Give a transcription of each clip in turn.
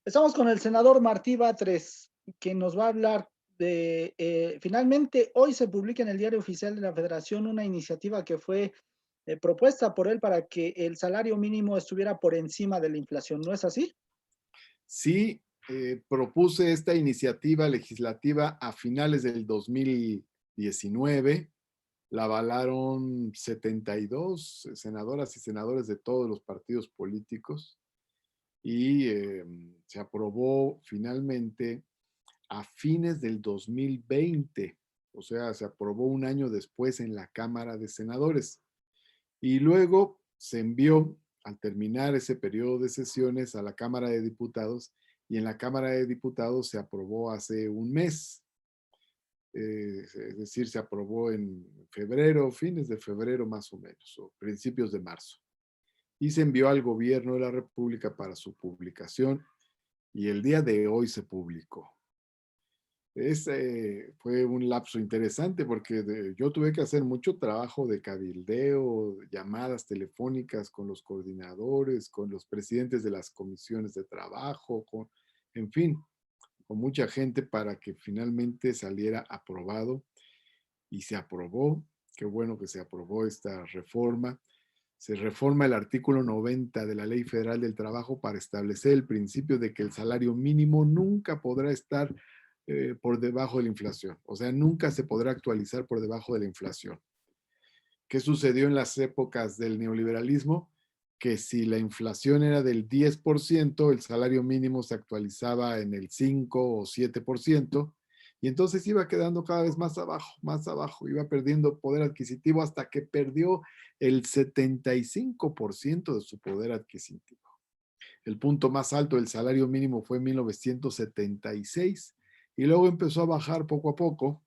Estamos con el senador Martí Batres, que nos va a hablar de, finalmente, hoy se publica en el Diario Oficial de la Federación una iniciativa que fue propuesta por él para que el salario mínimo estuviera por encima de la inflación, ¿no es así? Sí, propuse esta iniciativa legislativa a finales del 2019. La avalaron 72 senadoras y senadores de todos los partidos políticos y se aprobó finalmente a fines del 2020. O sea, se aprobó un año después en la Cámara de Senadores. Y luego se envió, al terminar ese periodo de sesiones, a la Cámara de Diputados, y en la Cámara de Diputados se aprobó hace un mes. Es decir, se aprobó en febrero, fines de febrero más o menos, o principios de marzo. Y se envió al gobierno de la República para su publicación, y el día de hoy se publicó. Fue un lapso interesante porque yo tuve que hacer mucho trabajo de cabildeo, llamadas telefónicas con los coordinadores, con los presidentes de las comisiones de trabajo, en fin, con mucha gente para que finalmente saliera aprobado, y se aprobó. Qué bueno que se aprobó esta reforma. Se reforma el artículo 90 de la Ley Federal del Trabajo para establecer el principio de que el salario mínimo nunca podrá estar por debajo de la inflación. O sea, nunca se podrá actualizar por debajo de la inflación. ¿Qué sucedió en las épocas del neoliberalismo? Que si la inflación era del 10%, el salario mínimo se actualizaba en el 5 o 7%, y entonces iba quedando cada vez más abajo, iba perdiendo poder adquisitivo hasta que perdió el 75% de su poder adquisitivo. El punto más alto del salario mínimo fue en 1976 y luego empezó a bajar poco a poco,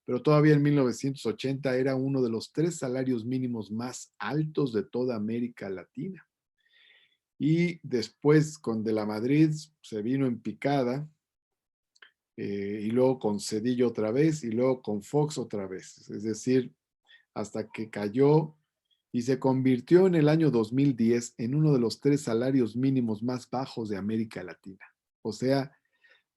pero todavía en 1980 era uno de los 3 salarios mínimos más altos de toda América Latina. Y después con De la Madrid se vino en picada, y luego con Cedillo otra vez, y luego con Fox otra vez. Es decir, hasta que cayó y se convirtió en el año 2010 en uno de los 3 salarios mínimos más bajos de América Latina. O sea,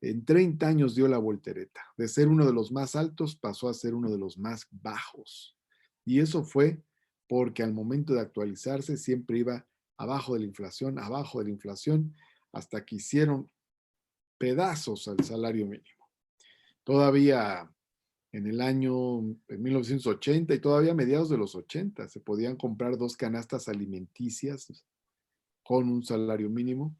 en 30 años dio la voltereta. De ser uno de los más altos pasó a ser uno de los más bajos. Y eso fue porque al momento de actualizarse siempre iba abajo de la inflación, hasta que hicieron pedazos al salario mínimo. Todavía en el año 1980 y todavía a mediados de los 80 se podían comprar 2 canastas alimenticias con un salario mínimo,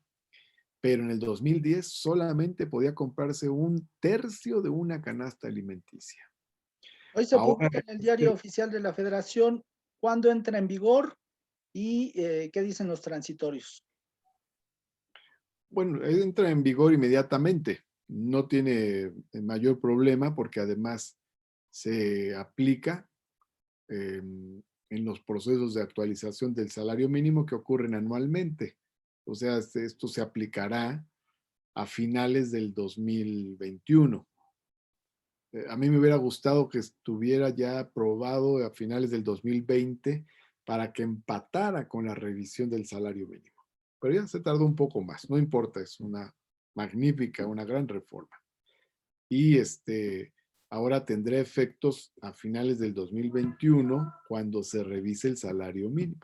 pero en el 2010 solamente podía comprarse un tercio de una canasta alimenticia. Hoy se Ahora, publica en el Diario Oficial de la Federación cuándo entra en vigor y qué dicen los transitorios. bueno, entra en vigor inmediatamente. No tiene mayor problema porque además se aplica eh, en los procesos de actualización del salario mínimo que ocurren anualmente. O sea, esto se aplicará a finales del 2021. A mí me hubiera gustado que estuviera ya aprobado a finales del 2020 para que empatara con la revisión del salario mínimo. Pero ya se tardó un poco más, no importa, es una magnífica, una gran reforma. Y ahora tendrá efectos a finales del 2021 cuando se revise el salario mínimo.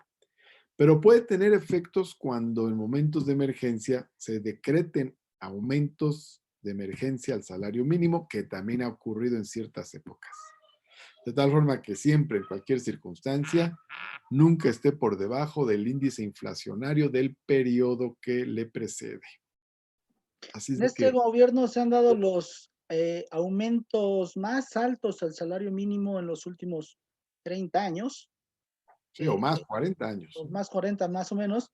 Pero puede tener efectos cuando en momentos de emergencia se decreten aumentos de emergencia al salario mínimo, que también ha ocurrido en ciertas épocas. De tal forma que siempre, en cualquier circunstancia, nunca esté por debajo del índice inflacionario del periodo que le precede. Así es En de este que, gobierno se han dado los aumentos más altos al salario mínimo en los últimos 30 años, sí, o eh, más, 40 años. los más 40 más o menos.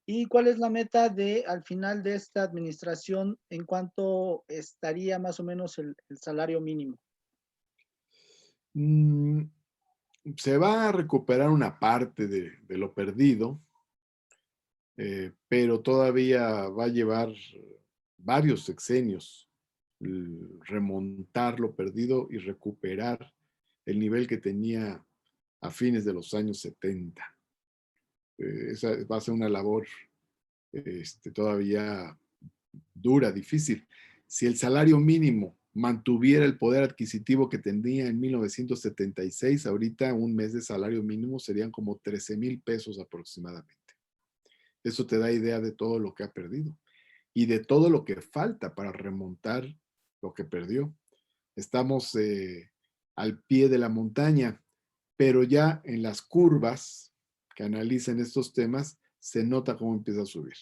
¿Y cuál es la meta de al final de esta administración en cuánto estaría más o menos el salario mínimo? Mm, Se va a recuperar una parte de lo perdido, pero todavía va a llevar varios sexenios remontar lo perdido y recuperar el nivel que tenía a fines de los años 70. Esa va a ser una labor todavía dura, difícil. Si el salario mínimo mantuviera el poder adquisitivo que tenía en 1976, ahorita un mes de salario mínimo serían como 13,000 pesos aproximadamente. Eso te da idea de todo lo que ha perdido y de todo lo que falta para remontar lo que perdió. Estamos al pie de la montaña, pero ya en las curvas que analizan estos temas se nota cómo empieza a subir.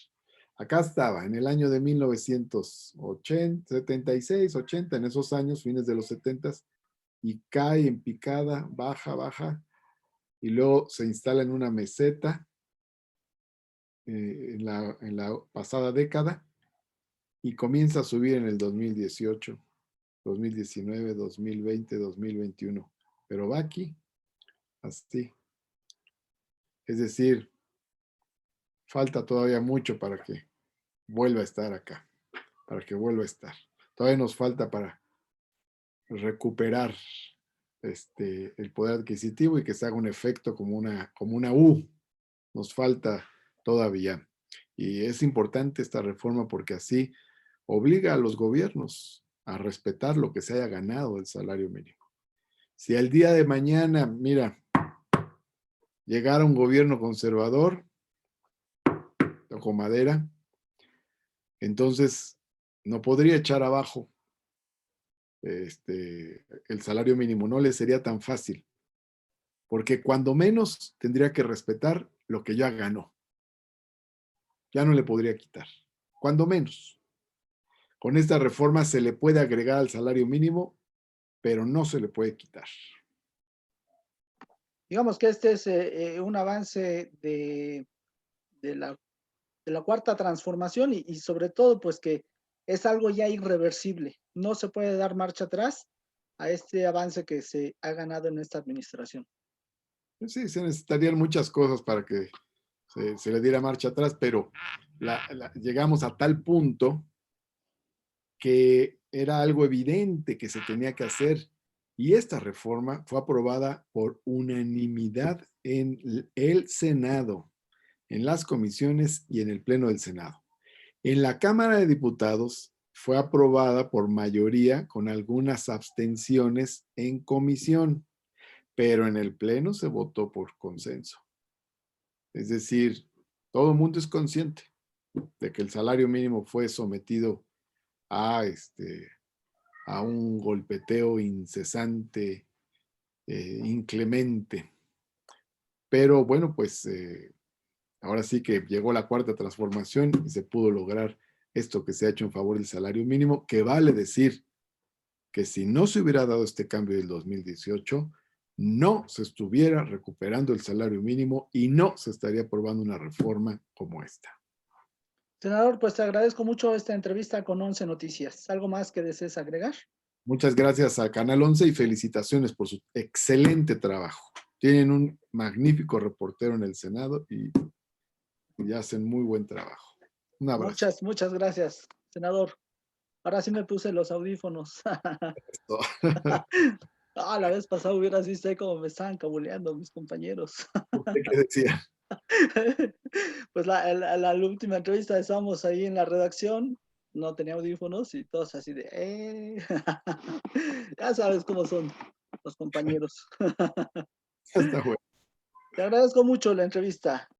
Acá estaba, en el año de 1980, 76, 80, en esos años, fines de los 70, y cae en picada, baja, baja, y luego se instala en una meseta en la pasada década, y comienza a subir en el 2018, 2019, 2020, 2021. Pero va aquí, así. Es decir, falta todavía mucho para que vuelva a estar acá, para que vuelva a estar. Todavía nos falta para recuperar el poder adquisitivo y que se haga un efecto como una U. Nos falta todavía. Y es importante esta reforma porque así obliga a los gobiernos a respetar lo que se haya ganado el salario mínimo. Si el día de mañana, mira, llegara un gobierno conservador, toco madera, entonces no podría echar abajo el salario mínimo, no le sería tan fácil, porque cuando menos tendría que respetar lo que ya ganó, ya no le podría quitar, cuando menos. Con esta reforma se le puede agregar al salario mínimo, pero no se le puede quitar. Digamos que este es un avance de la cuarta transformación y sobre todo pues que es algo ya irreversible. No se puede dar marcha atrás a este avance que se ha ganado en esta administración. Sí, se necesitarían muchas cosas para que se le diera marcha atrás, pero llegamos a tal punto que era algo evidente que se tenía que hacer y esta reforma fue aprobada por unanimidad en el Senado, en las comisiones y en el Pleno del Senado. En la Cámara de Diputados fue aprobada por mayoría con algunas abstenciones en comisión, pero en el Pleno se votó por consenso. Es decir, todo el mundo es consciente de que el salario mínimo fue sometido a, a un golpeteo incesante, inclemente. Pero bueno, pues ahora sí que llegó la cuarta transformación y se pudo lograr esto que se ha hecho en favor del salario mínimo, que vale decir que si no se hubiera dado este cambio del 2018, no se estuviera recuperando el salario mínimo y no se estaría aprobando una reforma como esta. Senador, pues te agradezco mucho esta entrevista con 11 Noticias. ¿Algo más que desees agregar? Muchas gracias a Canal 11 y felicitaciones por su excelente trabajo. Tienen un magnífico reportero en el Senado y hacen muy buen trabajo. Un abrazo. Muchas gracias, senador. Ahora sí me puse los audífonos. La vez pasada hubieras visto ahí cómo me estaban cabuleando mis compañeros. ¿Usted qué decía? Pues la última entrevista estábamos ahí en la redacción, no tenía audífonos y todos así de. Ya sabes cómo son los compañeros. Está bueno. Te agradezco mucho la entrevista.